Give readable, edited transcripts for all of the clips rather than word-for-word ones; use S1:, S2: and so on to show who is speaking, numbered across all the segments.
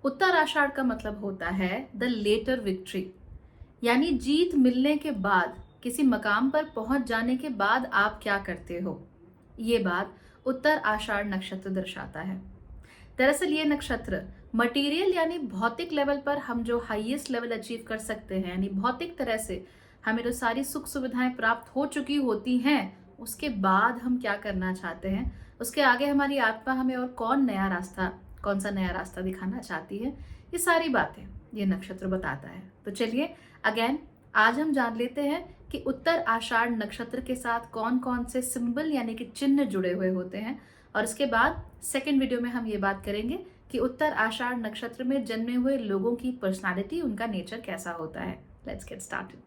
S1: उत्तर आषाढ़ का मतलब होता है द लेटर विक्ट्री, यानी जीत मिलने के बाद, किसी मकाम पर पहुंच जाने के बाद आप क्या करते हो। ये बात उत्तर आषाढ़ नक्षत्र दर्शाता है। दरअसल ये नक्षत्र मटेरियल यानी भौतिक लेवल पर हम जो हाईएस्ट लेवल अचीव कर सकते हैं, यानी भौतिक तरह से हमें जो सारी सुख सुविधाएं प्राप्त हो चुकी होती हैं, उसके बाद हम क्या करना चाहते हैं, उसके आगे हमारी आत्मा हमें और कौन सा नया रास्ता दिखाना चाहती है, ये सारी बातें ये नक्षत्र बताता है। तो चलिए अगेन आज हम जान लेते हैं कि उत्तर आषाढ़ नक्षत्र के साथ कौन कौन से सिंबल यानी कि चिन्ह जुड़े हुए होते हैं, और उसके बाद सेकेंड वीडियो में हम ये बात करेंगे कि उत्तर आषाढ़ नक्षत्र में जन्मे हुए लोगों की पर्सनालिटी, उनका नेचर कैसा होता है। Let's get started.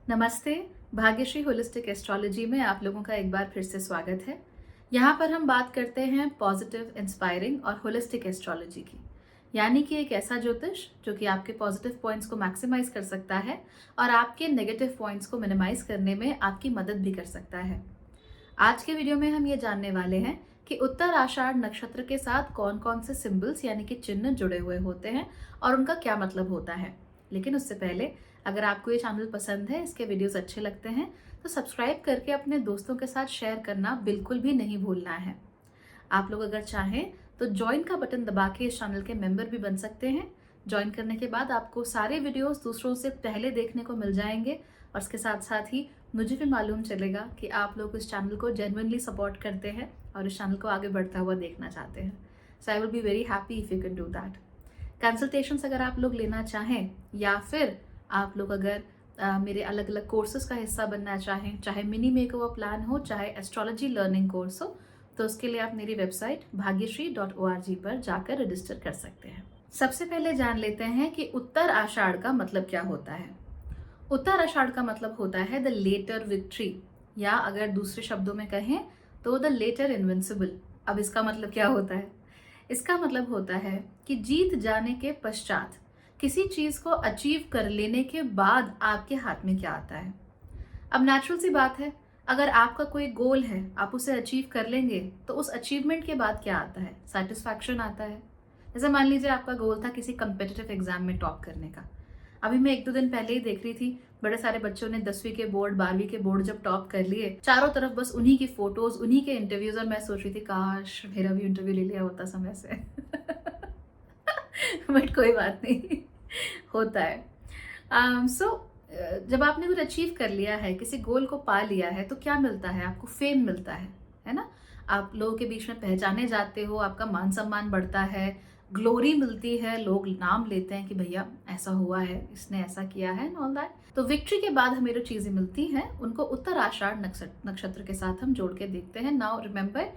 S1: नमस्ते, भाग्यश्री होलिस्टिक एस्ट्रोलॉजी में आप लोगों का एक बार फिर से स्वागत है। यहाँ पर हम बात करते हैं पॉजिटिव, इंस्पायरिंग और होलिस्टिक एस्ट्रोलॉजी की, यानी कि एक ऐसा ज्योतिष जो कि आपके पॉजिटिव पॉइंट्स को मैक्सिमाइज कर सकता है और आपके नेगेटिव पॉइंट्स को मिनिमाइज करने में आपकी मदद भी कर सकता है। आज के वीडियो में हम ये जानने वाले हैं कि उत्तर आषाढ़ नक्षत्र के साथ कौन कौन से सिंबल्स यानी कि चिन्ह जुड़े हुए होते हैं और उनका क्या मतलब होता है। लेकिन उससे पहले अगर आपको ये चैनल पसंद है, इसके वीडियोस अच्छे लगते हैं, तो सब्सक्राइब करके अपने दोस्तों के साथ शेयर करना बिल्कुल भी नहीं भूलना है। आप लोग अगर चाहें तो ज्वाइन का बटन दबा के इस चैनल के मेंबर भी बन सकते हैं। ज्वाइन करने के बाद आपको सारे वीडियोस दूसरों से पहले देखने को मिल जाएंगे और इसके साथ साथ ही मुझे भी मालूम चलेगा कि आप लोग इस चैनल को जेन्युइनली सपोर्ट करते हैं और इस चैनल को आगे बढ़ता हुआ देखना चाहते हैं। So I will be very happy if you can do that. Consultations अगर आप लोग लेना चाहें या फिर आप लोग अगर मेरे अलग अलग कोर्सेज का हिस्सा बनना चाहें, चाहे मिनी मेकओवर प्लान हो, चाहे एस्ट्रोलॉजी लर्निंग कोर्स हो, तो उसके लिए आप मेरी वेबसाइट bhagyashree.org पर जाकर रजिस्टर कर सकते हैं। सबसे पहले जान लेते हैं कि उत्तर आषाढ़ का मतलब क्या होता है। उत्तर आषाढ़ का मतलब होता है द लेटर विक्ट्री, या अगर दूसरे शब्दों में कहें तो द लेटर इनविंसिबल। अब इसका मतलब क्या होता है? इसका मतलब होता है कि जीत जाने के पश्चात, किसी चीज को अचीव कर लेने के बाद आपके हाथ में क्या आता है। अब नेचुरल सी बात है, अगर आपका कोई गोल है, आप उसे अचीव कर लेंगे, तो उस अचीवमेंट के बाद क्या आता है? सेटिस्फैक्शन आता है। जैसे मान लीजिए आपका गोल था किसी कंपेटिटिव एग्जाम में टॉप करने का। अभी मैं 1-2 दिन पहले ही देख रही थी, बड़े सारे बच्चों ने 10वीं के बोर्ड, 12वीं के बोर्ड जब टॉप कर लिए, चारों तरफ बस उन्हीं की फोटोज, उन्हीं के इंटरव्यूज, और मैं सोच रही थी काश मेरा भी इंटरव्यू ले लिया होता समय से। बट कोई बात नहीं, होता है। जब आपने कुछ अचीव कर लिया है, किसी गोल को पा लिया है, तो क्या मिलता है? आपको फेम मिलता है ना? आप लोगों के बीच में पहचाने जाते हो, आपका मान सम्मान बढ़ता है, ग्लोरी मिलती है, लोग नाम लेते हैं कि भैया ऐसा हुआ है, इसने ऐसा किया है, एंड ऑल दैट। तो विक्ट्री के बाद हमें जो चीजें मिलती हैं, उनको उत्तर आषाढ़ नक्षत्र के साथ हम जोड़ के देखते हैं। नाउ रिमेंबर,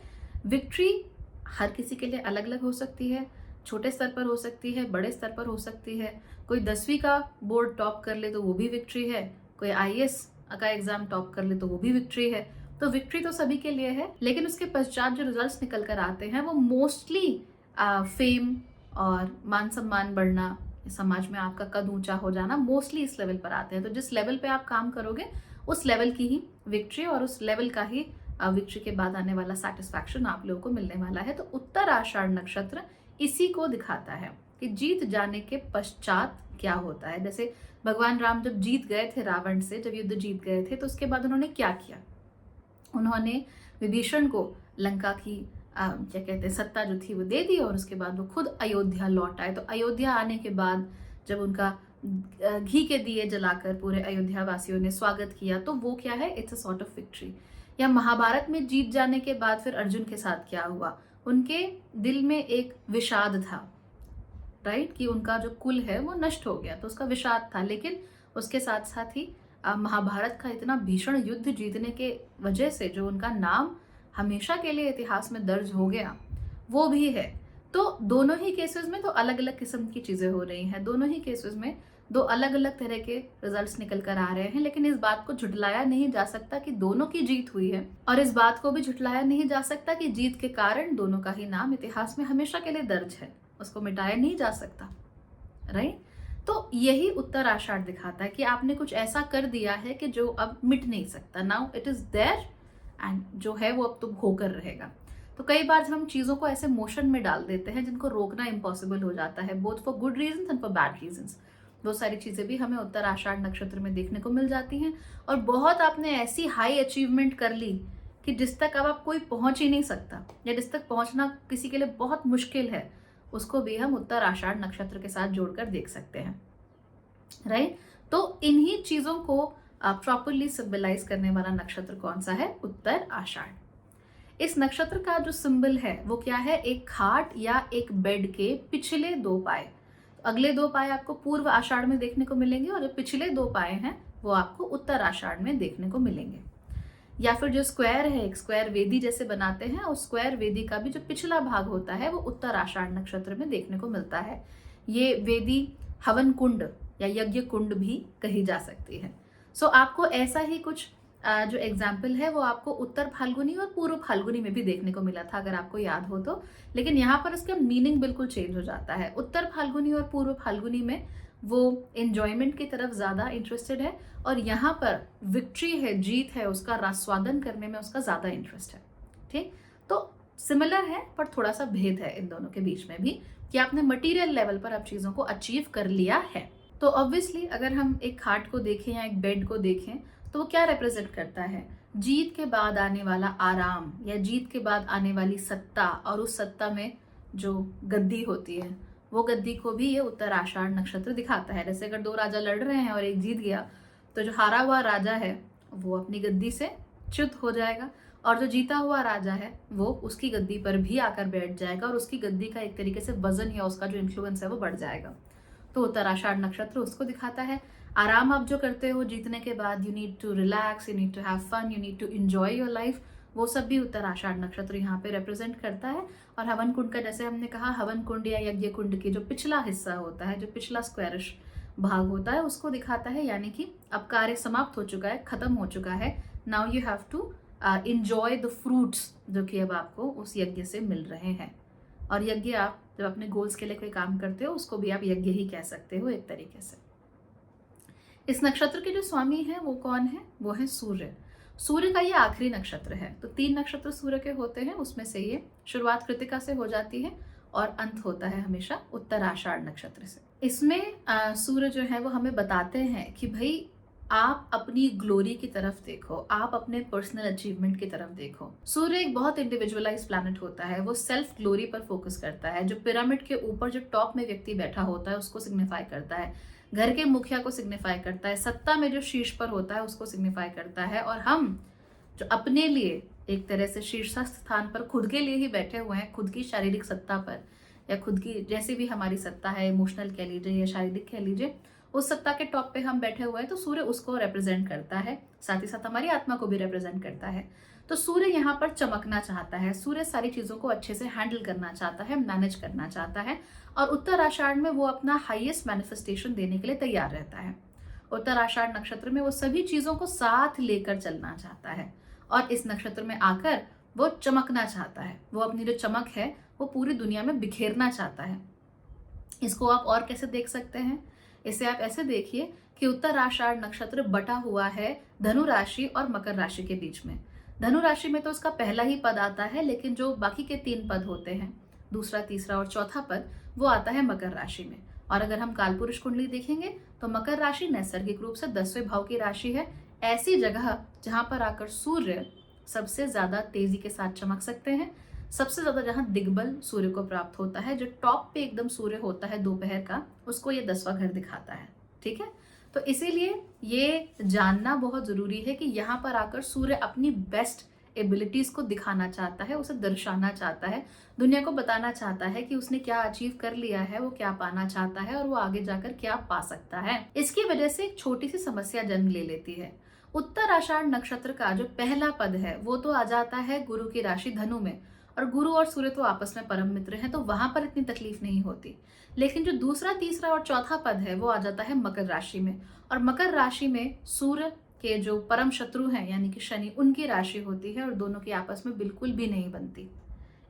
S1: विक्ट्री हर किसी के लिए अलग अलग हो सकती है। छोटे स्तर पर हो सकती है, बड़े स्तर पर हो सकती है। कोई 10वीं का बोर्ड टॉप कर ले तो वो भी विक्ट्री है, कोई आईएएस का एग्जाम टॉप कर ले तो वो भी विक्ट्री है। तो विक्ट्री तो सभी के लिए है, लेकिन उसके पश्चात जो रिजल्ट्स निकल कर आते हैं वो मोस्टली फेम और मान सम्मान बढ़ना, समाज में आपका कद ऊंचा हो जाना, मोस्टली इस लेवल पर आते हैं। तो जिस लेवल पे आप काम करोगे उस लेवल की ही विक्ट्री और उस लेवल का ही विक्ट्री के बाद आने वाला सेटिस्फैक्शन आप लोगों को मिलने वाला है। तो उत्तर आषाढ़ नक्षत्र इसी को दिखाता है कि जीत जाने के पश्चात क्या होता है। जैसे भगवान राम जब जीत गए थे रावण से, जब युद्ध जीत गए थे, तो उसके बाद उन्होंने क्या किया? उन्होंने विभीषण को लंका की क्या कहते हैं सत्ता जो थी वो दे दी, और उसके बाद वो खुद अयोध्या लौट आए। तो अयोध्या आने के बाद जब उनका घी के दिए जलाकर पूरे अयोध्या वासियों ने स्वागत किया, तो वो क्या है? It's a sort of victory. या महाभारत में जीत जाने के बाद फिर अर्जुन के साथ क्या हुआ? उनके दिल में एक विषाद था, राइट, कि उनका जो कुल है वो नष्ट हो गया, तो उसका विषाद था। लेकिन उसके साथ साथ ही महाभारत का इतना भीषण युद्ध जीतने के वजह से जो उनका नाम हमेशा के लिए इतिहास में दर्ज हो गया, वो भी है। तो दोनों ही केसेस में तो अलग अलग किस्म की चीजें हो रही हैं, दोनों ही केसेस में दो अलग अलग तरह के रिजल्ट्स निकल कर आ रहे हैं। लेकिन इस बात को झुटलाया नहीं जा सकता कि दोनों की जीत हुई है, और इस बात को भी झुटलाया नहीं जा सकता कि जीत के कारण दोनों का ही नाम इतिहास में हमेशा के लिए दर्ज है, उसको मिटाया नहीं जा सकता, राइट। तो यही उत्तर आषाढ़ दिखाता है कि आपने कुछ ऐसा कर दिया है कि जो अब मिट नहीं सकता, now it is there and जो है वो अब तो होकर रहेगा। तो कई बार हम चीज़ों को ऐसे मोशन में डाल देते हैं जिनको रोकना इम्पॉसिबल हो जाता है, both for good reason and for bad reason. वो सारी चीज़ें भी हमें उत्तर आषाढ़ नक्षत्र में देखने को मिल जाती हैं। और बहुत आपने ऐसी हाई अचीवमेंट कर ली कि जिस तक अब आप कोई पहुंच ही नहीं सकता, या जिस तक पहुंचना किसी के लिए बहुत मुश्किल है, उसको भी हम उत्तर आषाढ़ नक्षत्र के साथ जोड़कर देख सकते हैं, राइट। तो इन्हीं चीज़ों को प्रॉपरली सिंबलाइज करने वाला नक्षत्र कौन सा है? उत्तर आषाढ़। इस नक्षत्र का जो सिंबल है वो क्या है? एक खाट या एक बेड के पिछले दो पाए। अगले दो पाए आपको पूर्व आषाढ़ में देखने को मिलेंगे और जो पिछले दो पाए हैं वो आपको उत्तर आषाढ़ में देखने को मिलेंगे। या फिर जो स्क्वायर है, एक स्क्वायर वेदी जैसे बनाते हैं, उस स्क्वायर वेदी का भी जो पिछला भाग होता है वो उत्तर आषाढ़ नक्षत्र में देखने को मिलता है। ये वेदी हवन कुंड या यज्ञ कुंड भी कही जा सकती है। सो आपको ऐसा ही कुछ जो एग्जाम्पल है वो आपको उत्तर फाल्गुनी और पूर्व फाल्गुनी में भी देखने को मिला था, अगर आपको याद हो तो। लेकिन यहाँ पर इसका मीनिंग बिल्कुल चेंज हो जाता है। उत्तर फाल्गुनी और पूर्व फाल्गुनी में वो एंजॉयमेंट की तरफ ज्यादा इंटरेस्टेड है, और यहाँ पर विक्ट्री है, जीत है, उसका रसास्वादन करने में उसका ज्यादा इंटरेस्ट है। ठीक, तो सिमिलर है पर थोड़ा सा भेद है इन दोनों के बीच में भी, कि आपने मटीरियल लेवल पर अब चीजों को अचीव कर लिया है। तो ऑब्वियसली अगर हम एक खाट को देखें या एक बेड को देखें तो वो क्या रिप्रेजेंट करता है? जीत के बाद आने वाला आराम, या जीत के बाद आने वाली सत्ता, और उस सत्ता में जो गद्दी होती है वो गद्दी को भी ये उत्तर आषाढ़ नक्षत्र दिखाता है। जैसे अगर दो राजा लड़ रहे हैं और एक जीत गया तो जो हारा हुआ राजा है वो अपनी गद्दी से च्युत हो जाएगा, और जो जीता हुआ राजा है वो उसकी गद्दी पर भी आकर बैठ जाएगा, और उसकी गद्दी का एक तरीके से वजन या उसका जो इन्फ्लुएंस है वो बढ़ जाएगा। तो उत्तर आषाढ़ नक्षत्र उसको दिखाता है। आराम आप जो करते हो जीतने के बाद, you need to relax, you need to have fun, you need to enjoy your life, वो सब भी उत्तर आषाढ़ नक्षत्र यहाँ पे रिप्रेजेंट करता है। और हवन कुंड का, जैसे हमने कहा, हवन कुंड या यज्ञ कुंड की जो पिछला हिस्सा होता है, जो पिछला स्क्वायरिश भाग होता है, उसको दिखाता है। यानी कि अब कार्य समाप्त हो चुका है, खत्म हो चुका है, now you have to enjoy the fruits जो कि अब आपको उस यज्ञ से मिल रहे हैं। और यज्ञ, आप जब अपने गोल्स के लिए कोई काम करते हो उसको भी आप यज्ञ ही कह सकते हो एक तरीके से। इस नक्षत्र के जो स्वामी हैं वो कौन है? वो है सूर्य। सूर्य का ये आखिरी नक्षत्र है। तो 3 नक्षत्र सूर्य के होते हैं, उसमें से ये शुरुआत कृतिका से हो जाती है और अंत होता है हमेशा उत्तर आषाढ़ नक्षत्र से। इसमें सूर्य जो है वो हमें बताते हैं कि भाई आप अपनी ग्लोरी की तरफ देखो, आप अपने पर्सनल अचीवमेंट की तरफ देखो। सूर्य एक बहुत इंडिविजुअलाइज प्लैनेट होता है, वो सेल्फ ग्लोरी पर फोकस करता है। जो पिरामिड के ऊपर जो टॉप में व्यक्ति बैठा होता है उसको सिग्निफाई करता है, घर के मुखिया को सिग्निफाई करता है, सत्ता में जो शीर्ष पर होता है उसको सिग्निफाई करता है। और हम जो अपने लिए एक तरह से शीर्षस्थ स्थान पर खुद के लिए ही बैठे हुए हैं, खुद की शारीरिक सत्ता पर, या खुद की जैसी भी हमारी सत्ता है, इमोशनल कह लीजिए या शारीरिक कह लीजिए, उस सत्ता के टॉप पे हम बैठे हुए हैं, तो सूर्य उसको रिप्रेजेंट करता है, साथ ही साथ हमारी आत्मा को भी रिप्रेजेंट करता है। तो सूर्य यहाँ पर चमकना चाहता है, सूर्य सारी चीजों को अच्छे से हैंडल करना चाहता है, मैनेज करना चाहता है, और उत्तर आषाढ़ में वो अपना हाईएस्ट मैनिफेस्टेशन देने के लिए तैयार रहता है। उत्तर आषाढ़ नक्षत्र में वो सभी चीजों को साथ लेकर चलना चाहता है, और इस नक्षत्र में आकर वो चमकना चाहता है। वो अपनी जो चमक है वो पूरी दुनिया में बिखेरना चाहता है। इसको आप और कैसे देख सकते हैं? इसे आप ऐसे देखिए कि उत्तर आषाढ़ नक्षत्र बटा हुआ है धनु राशि और मकर राशि के बीच में। धनु राशि में तो उसका पहला ही पद आता है, लेकिन जो बाकी के 3 पद होते हैं, दूसरा, तीसरा और चौथा पद, वो आता है मकर राशि में। और अगर हम कालपुरुष कुंडली देखेंगे तो मकर राशि नैसर्गिक रूप से 10वें भाव की राशि है, ऐसी जगह जहां पर आकर सूर्य सबसे ज्यादा तेजी के साथ चमक सकते हैं। सबसे ज्यादा जहां दिग्बल सूर्य को प्राप्त होता है, जो टॉप पे एकदम सूर्य होता है दोपहर का, उसको ये 10वां घर दिखाता है। ठीक है, तो इसीलिए ये जानना बहुत जरूरी है कि यहाँ पर आकर सूर्य अपनी बेस्ट एबिलिटीज को दिखाना चाहता है, उसे दर्शाना चाहता है, दुनिया को बताना चाहता है कि उसने क्या अचीव कर लिया है, वो क्या पाना चाहता है और वो आगे जाकर क्या पा सकता है। इसकी वजह से एक छोटी सी समस्या जन्म ले लेती है। उत्तर आषाढ़ नक्षत्र का जो पहला पद है वो तो आ जाता है गुरु की राशि धनु में, और गुरु और सूर्य तो आपस में परम मित्र हैं, तो वहां पर इतनी तकलीफ नहीं होती। लेकिन जो दूसरा, तीसरा और चौथा पद है वो आ जाता है मकर राशि में, और मकर राशि में सूर्य के जो परम शत्रु हैं यानी कि शनि, उनकी राशि होती है, और दोनों की आपस में बिल्कुल भी नहीं बनती।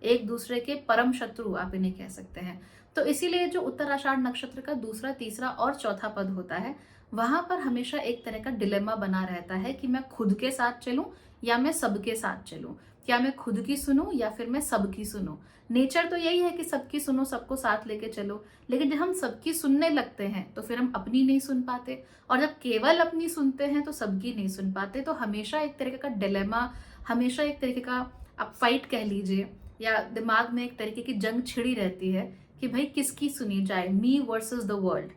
S1: एक दूसरे के परम शत्रु आप इन्हें कह सकते हैं। तो इसीलिए जो उत्तराषाढ़ नक्षत्र का दूसरा, तीसरा और चौथा पद होता है, वहां पर हमेशा एक तरह का डिलेमा बना रहता है कि मैं खुद के साथ चलूं या मैं सबके साथ चलूं, क्या मैं खुद की सुनूं या फिर मैं सबकी सुनूं। नेचर तो यही है कि सबकी सुनो, सबको साथ लेके चलो, लेकिन जब हम सबकी सुनने लगते हैं तो फिर हम अपनी नहीं सुन पाते, और जब केवल अपनी सुनते हैं तो सबकी नहीं सुन पाते। तो हमेशा एक तरीके का डिलेमा, हमेशा एक तरीके का आप फाइट कह लीजिए, या दिमाग में एक तरीके की जंग छिड़ी रहती है कि भाई किसकी सुनी जाए, मी वर्सेस द वर्ल्ड,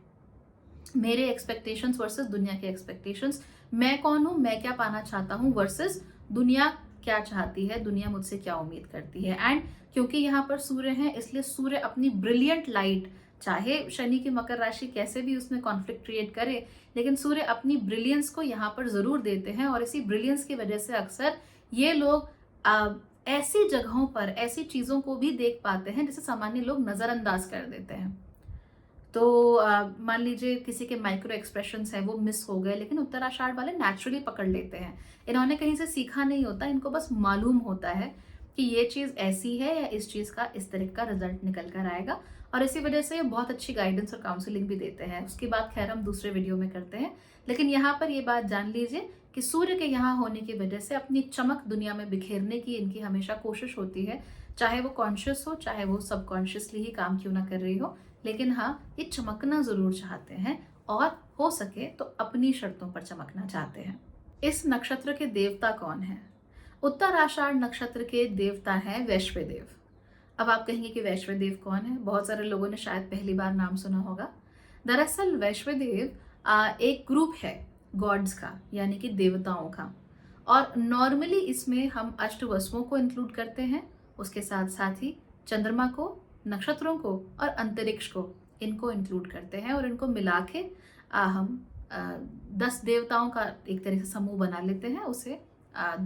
S1: मेरे एक्सपेक्टेशंस वर्सेस दुनिया के एक्सपेक्टेशंस, मैं कौन हूं, मैं क्या पाना चाहता हूं वर्सेस दुनिया क्या चाहती है, दुनिया मुझसे क्या उम्मीद करती है। एंड क्योंकि यहाँ पर सूर्य है, इसलिए सूर्य अपनी ब्रिलियंट लाइट, चाहे शनि की मकर राशि कैसे भी उसमें कॉन्फ्लिक्ट क्रिएट करे, लेकिन सूर्य अपनी ब्रिलियंस को यहाँ पर जरूर देते हैं। और इसी ब्रिलियंस की वजह से अक्सर ये लोग ऐसी जगहों पर ऐसी चीजों को भी देख पाते हैं जिसे सामान्य लोग नजरअंदाज कर देते हैं। तो मान लीजिए किसी के माइक्रो एक्सप्रेशंस हैं वो मिस हो गए, लेकिन उत्तराषाढ़ वाले नेचुरली पकड़ लेते हैं। इन्होंने कहीं से सीखा नहीं होता, इनको बस मालूम होता है कि ये चीज ऐसी है या इस चीज का इस तरह का रिजल्ट निकल कर आएगा, और इसी वजह से ये बहुत अच्छी गाइडेंस और काउंसलिंग भी देते हैं। उसकी बात खैर हम दूसरे वीडियो में करते हैं, लेकिन यहाँ पर ये बात जान लीजिए कि सूर्य के यहाँ होने की वजह से अपनी चमक दुनिया में बिखेरने की इनकी हमेशा कोशिश होती है, चाहे वो कॉन्शियस हो चाहे वो सबकॉन्शियसली ही काम क्यों ना कर रही हो, लेकिन हाँ ये चमकना जरूर चाहते हैं, और हो सके तो अपनी शर्तों पर चमकना चाहते हैं। इस नक्षत्र के देवता कौन है? उत्तराषाढ़ नक्षत्र के देवता हैं वैश्वदेव। अब आप कहेंगे कि वैश्वदेव कौन है? बहुत सारे लोगों ने शायद पहली बार नाम सुना होगा। दरअसल वैश्वदेव एक ग्रुप है गॉड्स का, यानी कि देवताओं का, और नॉर्मली इसमें हम अष्टवसुओं को इंक्लूड करते हैं, उसके साथ साथ ही चंद्रमा को, नक्षत्रों को और अंतरिक्ष को, इनको इंक्लूड करते हैं, और इनको मिला के हम 10 देवताओं का एक तरह से समूह बना लेते हैं, उसे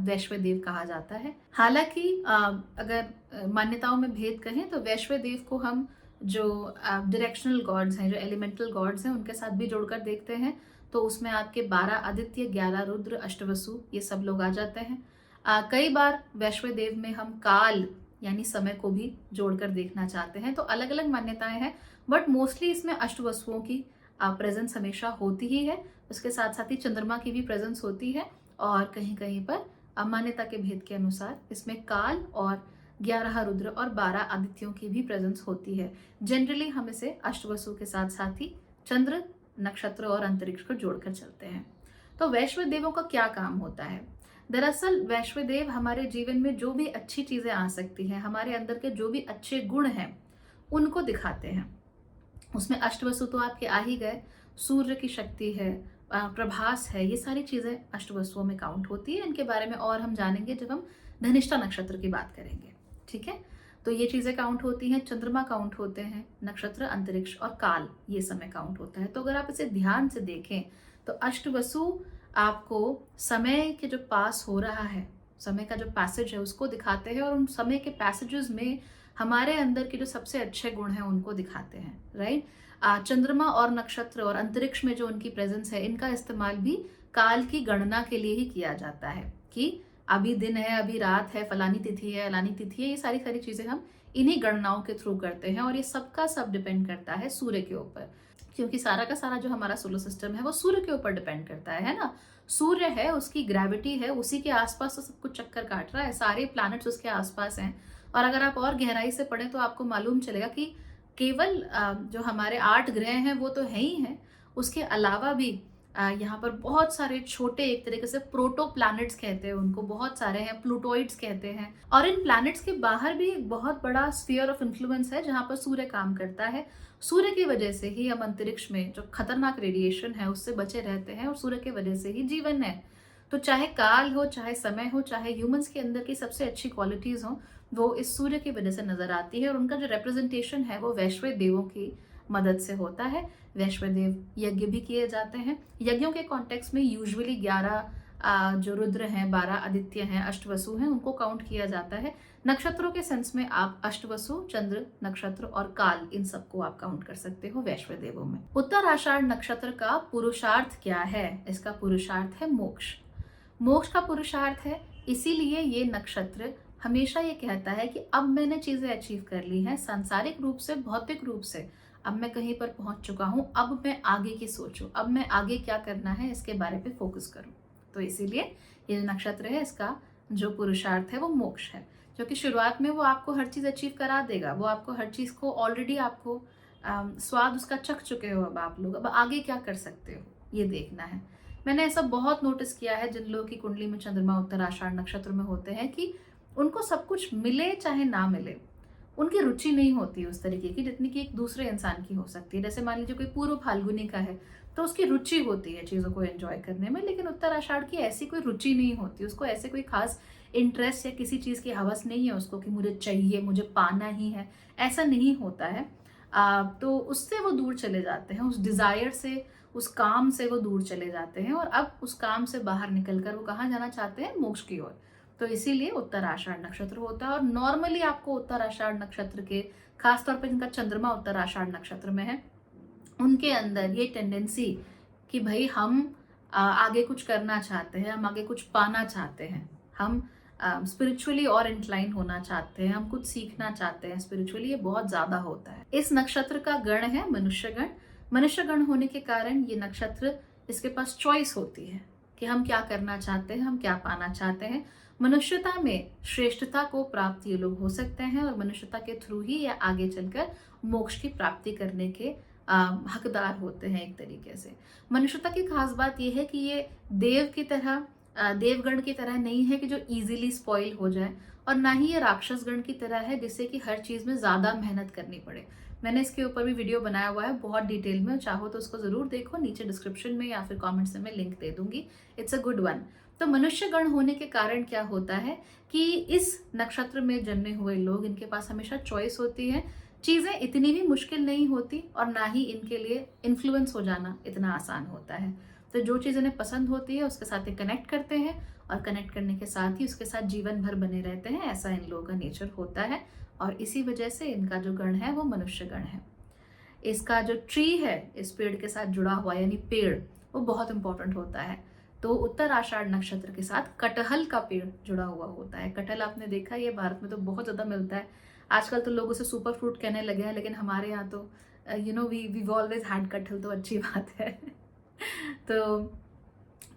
S1: वैश्वदेव कहा जाता है। हालांकि अगर मान्यताओं में भेद कहें तो वैश्वदेव को हम जो डायरेक्शनल गॉड्स हैं, जो एलिमेंटल गॉड्स हैं, उनके साथ भी जोड़कर देखते हैं, तो उसमें आपके 12 आदित्य, 11 रुद्र, अष्टवसु, ये सब लोग आ जाते हैं। कई बार वैश्वदेव में हम काल यानी समय को भी जोड़कर देखना चाहते हैं, तो अलग अलग मान्यताएं हैं, बट मोस्टली इसमें अष्टवसुओं की प्रेजेंस हमेशा होती ही है। उसके साथ साथ ही चंद्रमा की भी प्रेजेंस होती है, और कहीं कहीं पर मान्यता के भेद के अनुसार इसमें काल और 11 रुद्र और 12 आदित्यों की भी प्रेजेंस होती है। जनरली हम इसे अष्टवसु के साथ साथ ही चंद्र, नक्षत्र और अंतरिक्ष को जोड़कर चलते हैं। तो वैश्वदेवों का क्या काम होता है? दरअसल वैश्वदेव हमारे जीवन में जो भी अच्छी चीजें आ सकती हैं, हमारे अंदर के जो भी अच्छे गुण हैं, उनको दिखाते हैं। उसमें अष्टवसु तो आपके आ ही गए, सूर्य की शक्ति है, प्रभास है, ये सारी चीजें अष्टवसुओं में काउंट होती है। इनके बारे में और हम जानेंगे जब हम धनिष्ठा नक्षत्र की बात करेंगे, ठीक है। तो ये चीजें काउंट होती हैं, चंद्रमा काउंट होते हैं, नक्षत्र, अंतरिक्ष और काल, ये समय काउंट होता है। तो अगर आप इसे ध्यान से देखें तो अष्टवसु आपको समय के जो पास हो रहा है, समय का जो पैसेज है उसको दिखाते हैं, और उन समय के पैसेजेस में हमारे अंदर के जो सबसे अच्छे गुण हैं उनको दिखाते हैं, राइट। चंद्रमा और नक्षत्र और अंतरिक्ष में जो उनकी प्रेजेंस है, इनका इस्तेमाल भी काल की गणना के लिए ही किया जाता है कि अभी दिन है, अभी रात है, फलानी तिथि है, अलानी तिथि है, ये सारी सारी चीजें हम इन्हीं गणनाओं के थ्रू करते हैं। और ये सबका सब डिपेंड करता है सूर्य के ऊपर, क्योंकि सारा का सारा जो हमारा सोलर सिस्टम है वो सूर्य के ऊपर डिपेंड करता है ना। सूर्य है, उसकी ग्रेविटी है, उसी के आसपास तो सब कुछ चक्कर काट रहा है, सारे प्लैनेट्स उसके आसपास हैं। और अगर आप और गहराई से पढ़ें तो आपको मालूम चलेगा कि केवल जो हमारे 8 ग्रह हैं वो तो है ही हैं, उसके अलावा भी यहाँ पर बहुत सारे छोटे, एक तरीके से प्रोटो प्लैनेट्स कहते हैं उनको, बहुत सारे हैं, प्लूटोइड्स कहते हैं। और इन प्लैनेट्स के बाहर भी एक बहुत बड़ा स्फीयर ऑफ इन्फ्लुएंस है जहाँ पर सूर्य काम करता है। सूर्य की वजह से ही हम अंतरिक्ष में जो खतरनाक रेडिएशन है उससे बचे रहते हैं, और सूर्य की वजह से ही जीवन है। तो चाहे काल हो, चाहे समय हो, चाहे ह्यूमंस के अंदर की सबसे अच्छी क्वालिटीज हो, वो इस सूर्य की वजह से नजर आती है। और उनका जो रिप्रेजेंटेशन है वो वैश्व देवों की मदद से होता है। वैश्वदेव यज्ञ भी किए जाते हैं। यज्ञों के कॉन्टेक्स्ट में यूजुअली 11 जो रुद्र हैं, 12 आदित्य हैं, अष्टवसु हैं, उनको काउंट किया जाता है। नक्षत्रों के सेंस में आप अष्टवसु, चंद्र, नक्षत्र और काल, इन सबको आप काउंट कर सकते हो वैश्वदेवों में। उत्तराषाढ़ नक्षत्र का पुरुषार्थ क्या है? इसका पुरुषार्थ है मोक्ष। मोक्ष का पुरुषार्थ है, इसीलिए ये नक्षत्र हमेशा ये कहता है कि अब मैंने चीजें अचीव कर ली हैं, सांसारिक रूप से, भौतिक रूप से अब मैं कहीं पर पहुंच चुका हूं, अब मैं आगे की सोचूं, अब मैं आगे क्या करना है इसके बारे पे फोकस करूं। तो इसीलिए ये जो नक्षत्र है, इसका जो पुरुषार्थ है वो मोक्ष है। क्योंकि शुरुआत में वो आपको हर चीज अचीव करा देगा, वो आपको हर चीज को ऑलरेडी आपको स्वाद उसका चख चुके हो। अब आप लोग अब आगे क्या कर सकते हो ये देखना है। मैंने ऐसा बहुत नोटिस किया है, जिन लोगों की कुंडली में चंद्रमा उत्तर आषाढ़ नक्षत्र में होते हैं, कि उनको सब कुछ मिले चाहे ना मिले, उनकी रुचि नहीं होती उस तरीके की जितनी कि एक दूसरे इंसान की हो सकती है। जैसे मान लीजिए कोई पूर्व फाल्गुनी का है तो उसकी रुचि होती है चीज़ों को एंजॉय करने में, लेकिन उत्तर आषाढ़ की ऐसी कोई रुचि नहीं होती, उसको ऐसे कोई खास इंटरेस्ट या किसी चीज़ की हवस नहीं है उसको कि मुझे चाहिए, मुझे पाना ही है, ऐसा नहीं होता है। तो उससे वो दूर चले जाते हैं, उस डिज़ायर से, उस काम से वो दूर चले जाते हैं, और अब उस काम से बाहर निकलकर वो कहाँ जाना चाहते हैं? मोक्ष की ओर। तो इसीलिए उत्तर आषाढ़ नक्षत्र होता है। और नॉर्मली आपको उत्तर आषाढ़ नक्षत्र के, खासतौर पर जिनका चंद्रमा उत्तर आषाढ़ नक्षत्र में है, उनके अंदर ये टेंडेंसी कि भाई हम आगे कुछ करना चाहते हैं, हम आगे कुछ पाना चाहते हैं, हम स्पिरिचुअली और इंक्लाइन होना चाहते हैं, हम कुछ सीखना चाहते हैं स्पिरिचुअली, ये बहुत ज्यादा होता है। इस नक्षत्र का गण है मनुष्य गण। मनुष्य गण होने के कारण ये नक्षत्र, इसके पास चॉइस होती है कि हम क्या करना चाहते हैं, हम क्या पाना चाहते हैं। मनुष्यता में श्रेष्ठता को प्राप्त ये लोग हो सकते हैं, और मनुष्यता के थ्रू ही या आगे चलकर मोक्ष की प्राप्ति करने के हकदार होते हैं एक तरीके से। मनुष्यता की खास बात यह है कि ये देव की तरह, देवगण की तरह नहीं है कि जो इजीली स्पॉइल हो जाए, और ना ही ये राक्षस गण की तरह है जिससे कि हर चीज में ज्यादा मेहनत करनी पड़े। मैंने इसके ऊपर भी वीडियो बनाया हुआ है बहुत डिटेल में, चाहो तो उसको जरूर देखो, नीचे डिस्क्रिप्शन में या फिर कमेंट्स में मैं लिंक दे दूंगी। It's a good one. तो मनुष्य गण होने के कारण क्या होता है कि इस नक्षत्र में जन्मे हुए लोग, इनके पास हमेशा चॉइस होती है, चीजें इतनी भी मुश्किल नहीं होती, और ना ही इनके लिए इन्फ्लुएंस हो जाना इतना आसान होता है। तो जो चीज़ इन्हें पसंद होती है उसके साथ ये कनेक्ट करते हैं, और कनेक्ट करने के साथ ही उसके साथ जीवन भर बने रहते हैं। ऐसा इन लोगों का नेचर होता है, और इसी वजह से इनका जो गण है वो मनुष्य गण है। इसका जो ट्री है, इस पेड़ के साथ जुड़ा हुआ, यानी पेड़, वो बहुत इंपॉर्टेंट होता है। तो उत्तर आषाढ़ नक्षत्र के साथ कटहल का पेड़ जुड़ा हुआ होता है। कटहल आपने देखा, ये भारत में तो बहुत ज्यादा मिलता है। आजकल तो लोग उसे सुपर फ्रूट कहने लगे हैं, लेकिन हमारे यहाँ तो वी ऑलवेज हैड कटहल, तो अच्छी बात है। तो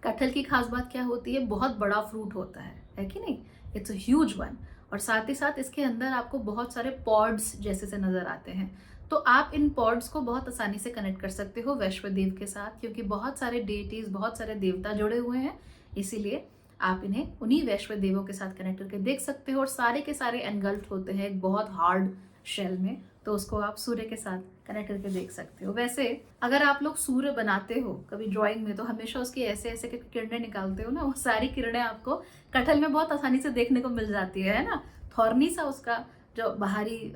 S1: कटहल की खास बात क्या होती है? बहुत बड़ा फ्रूट होता है कि नहीं? It's a huge one. और साथ ही साथ इसके अंदर आपको बहुत सारे पॉड्स जैसे से नजर आते हैं। तो आप इन पॉड्स को बहुत आसानी से कनेक्ट कर सकते हो वैश्व देव के साथ, क्योंकि बहुत सारे डेटीज, बहुत सारे देवता जुड़े हुए हैं। इसीलिए आप इन्हें उन्हीं वैश्व देवों के साथ कनेक्ट करके देख सकते हो। और सारे के सारे एनगल्फ्ड होते हैं एक बहुत हार्ड शेल में, तो उसको आप सूर्य के साथ कनेक्ट करके देख सकते हो। वैसे अगर आप लोग सूर्य बनाते हो कभी ड्राइंग में, तो हमेशा उसकी ऐसे ऐसे किरणें निकालते हो ना, वो सारी किरणें आपको कटहल में बहुत आसानी से देखने को मिल जाती है ना। थॉर्नी सा उसका जो बाहरी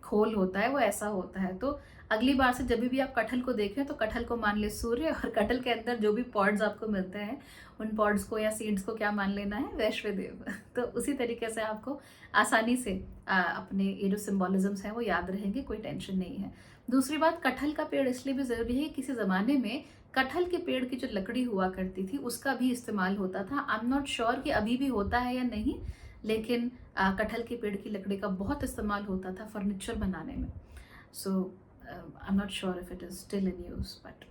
S1: खोल होता है वो ऐसा होता है। तो अगली बार से जब भी आप कटहल को देखें तो कटहल को मान ले सूर्य, और कटहल के अंदर जो भी पॉड्स आपको मिलते हैं उन पॉड्स को या सीड्स को क्या मान लेना है? वैश्व देव। तो उसी तरीके से आपको आसानी से अपने ये जो सिंबोलिज्म्स हैं वो याद रहेंगे, कोई टेंशन नहीं है। दूसरी बात, कटहल का पेड़ इसलिए भी जरूरी है, किसी जमाने में कटहल के पेड़ की जो लकड़ी हुआ करती थी उसका भी इस्तेमाल होता था। आई एम नॉट श्योर कि अभी भी होता है या नहीं, लेकिन कटहल के पेड़ की लकड़ी का बहुत इस्तेमाल होता था फर्नीचर बनाने में। So I am not sure if it is still in use, but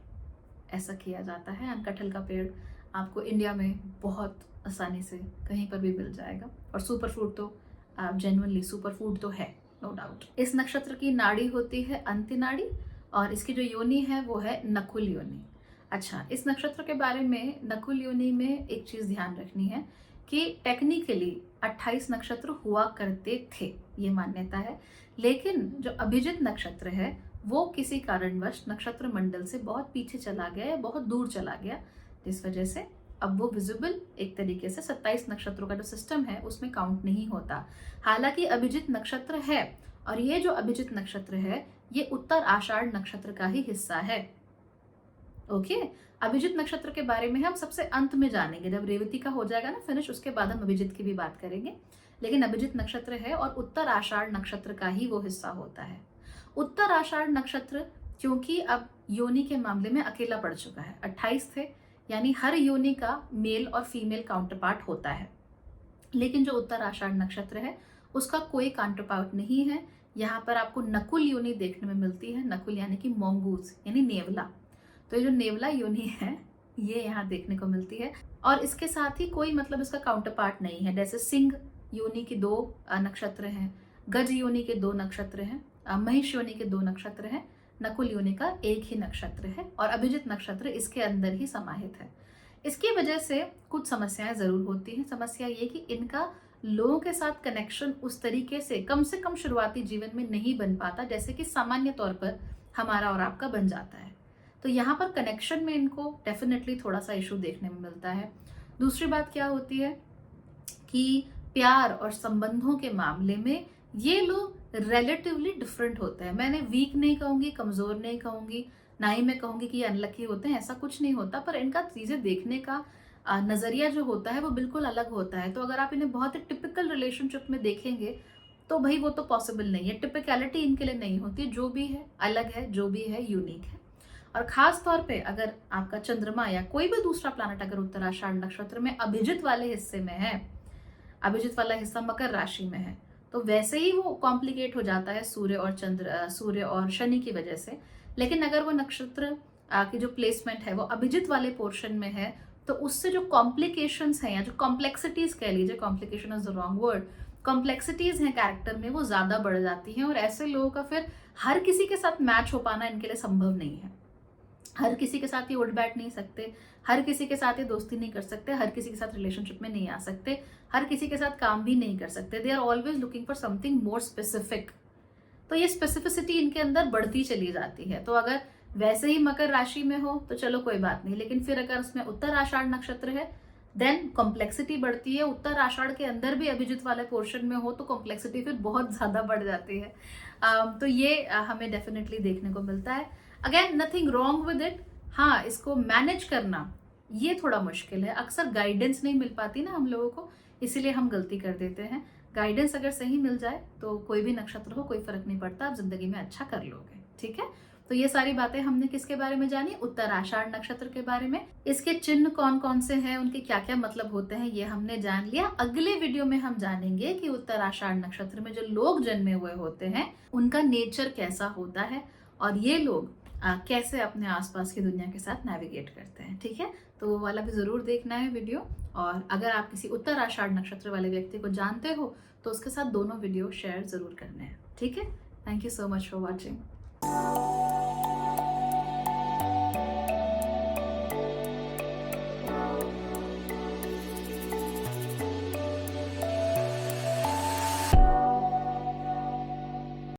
S1: ऐसा किया जाता है। एंड कटहल का पेड़ आपको इंडिया में बहुत आसानी से कहीं पर भी मिल जाएगा। और सुपर फूड तो जेन्युइनली सुपर फूड तो है, नो डाउट। इस नक्षत्र की नाड़ी होती है अंत्यनाड़ी, और इसकी जो योनि है वो है नकुल योनि। अच्छा, इस नक्षत्र के बारे में, नकुल योनि में एक चीज ध्यान रखनी है कि टेक्निकली 28 नक्षत्र हुआ करते थे, ये मान्यता है। लेकिन जो अभिजित नक्षत्र है वो किसी कारणवश नक्षत्र मंडल से बहुत पीछे चला गया या बहुत दूर चला गया, जिस वजह से अब वो विजिबल एक तरीके से 27 नक्षत्रों का जो सिस्टम है उसमें काउंट नहीं होता। हालांकि अभिजित नक्षत्र है, और ये जो अभिजित नक्षत्र है ये उत्तर आषाढ़ नक्षत्र का ही हिस्सा है। ओके, अभिजित नक्षत्र के बारे में हम सबसे अंत में जानेंगे, जब रेवती का हो जाएगा ना फिनिश, उसके बाद हम अभिजित की भी बात करेंगे। लेकिन अभिजित नक्षत्र है और उत्तर आषाढ़ नक्षत्र का ही वो हिस्सा होता है। उत्तर आषाढ़ नक्षत्र क्योंकि अब योनि के मामले में अकेला पड़ चुका है, 28 थे, यानी हर योनि का मेल और फीमेल काउंटर पार्ट होता है। लेकिन जो उत्तर आषाढ़ नक्षत्र है उसका कोई काउंटर पार्ट नहीं है। यहाँ पर आपको नकुल योनि देखने में मिलती है। नकुल यानी कि मोंगूज यानी नेवला। तो ये जो नेवला योनि है ये यहाँ देखने को मिलती है, और इसके साथ ही कोई मतलब इसका काउंटर पार्ट नहीं है। जैसे सिंह योनि के 2 नक्षत्र हैं, गज योनि के 2 नक्षत्र हैं, महिष योनि के 2 नक्षत्र हैं, नकुल योनि का 1 ही नक्षत्र है, और अभिजित नक्षत्र इसके अंदर ही समाहित है। इसकी वजह से कुछ समस्याएं जरूर होती हैं। समस्या ये कि इनका लोगों के साथ कनेक्शन उस तरीके से कम शुरुआती जीवन में नहीं बन पाता जैसे कि सामान्य तौर पर हमारा और आपका बन जाता है। तो यहाँ पर कनेक्शन में इनको डेफिनेटली थोड़ा सा इशू देखने में मिलता है। दूसरी बात क्या होती है कि प्यार और संबंधों के मामले में ये लोग रिलेटिवली डिफरेंट होते हैं। मैंने वीक नहीं कहूंगी, कमजोर नहीं कहूंगी, ना ही मैं कहूंगी कि ये अनलकी होते हैं, ऐसा कुछ नहीं होता, पर इनका चीजें देखने का नजरिया जो होता है वो बिल्कुल अलग होता है। तो अगर आप इन्हें बहुत ही टिपिकल रिलेशनशिप में देखेंगे तो भाई वो तो पॉसिबल नहीं है। टिपिकलिटी इनके लिए नहीं होती। जो भी है अलग है, जो भी है यूनिक है। और खास तौर पे अगर आपका चंद्रमा या कोई भी दूसरा प्लैनेट अगर उत्तराषाढ़ नक्षत्र में अभिजित वाले हिस्से में है, अभिजित वाला हिस्सा मकर राशि में है, तो वैसे ही वो कॉम्प्लिकेट हो जाता है सूर्य और शनि की वजह से। लेकिन अगर वो नक्षत्र की जो प्लेसमेंट है वो अभिजित वाले पोर्शन में है तो उससे जो कॉम्प्लिकेशंस हैं या जो कॉम्प्लेक्सिटीज कह लीजिए, complication is the wrong word, complexities हैं कैरेक्टर में वो ज्यादा बढ़ जाती हैं, और ऐसे लोगों का फिर हर किसी के साथ मैच हो पाना इनके लिए संभव नहीं है। हर किसी के साथ ये उठ बैठ नहीं सकते, हर किसी के साथ ये दोस्ती नहीं कर सकते, हर किसी के साथ रिलेशनशिप में नहीं आ सकते, हर किसी के साथ काम भी नहीं कर सकते। They are always looking for something more specific. तो ये स्पेसिफिसिटी इनके अंदर बढ़ती चली जाती है। तो अगर वैसे ही मकर राशि में हो तो चलो कोई बात नहीं, लेकिन फिर अगर उसमें उत्तर आषाढ़ नक्षत्र है देन कॉम्प्लेक्सिटी बढ़ती है। उत्तर आषाढ़ के अंदर भी अभिजित वाले पोर्शन में हो तो कॉम्प्लेक्सिटी फिर बहुत ज्यादा बढ़ जाती है। तो ये हमें डेफिनेटली देखने को मिलता है। Again nothing wrong with it. हाँ, इसको मैनेज करना ये थोड़ा मुश्किल है। अक्सर गाइडेंस नहीं मिल पाती ना हम लोगों को, इसीलिए हम गलती कर देते हैं। गाइडेंस अगर सही मिल जाए तो कोई भी नक्षत्र हो कोई फर्क नहीं पड़ता, आप जिंदगी में अच्छा कर लोगे। ठीक है, तो ये सारी बातें हमने किसके बारे में जानी? उत्तर आषाढ़ नक्षत्र के बारे में। इसके चिन्ह कौन कौन से हैं, उनके क्या क्या मतलब होते हैं, ये हमने जान लिया। अगले वीडियो में हम जानेंगे कि उत्तर आषाढ़ नक्षत्र में जो लोग जन्मे हुए होते हैं उनका नेचर कैसा होता है और ये लोग कैसे अपने आसपास की दुनिया के साथ नेविगेट करते हैं। ठीक है, तो वो वाला भी जरूर देखना है वीडियो। और अगर आप किसी उत्तर आषाढ़ नक्षत्र वाले व्यक्ति को जानते हो तो उसके साथ दोनों वीडियो शेयर जरूर करने हैं। ठीक है, thank you so much for watching.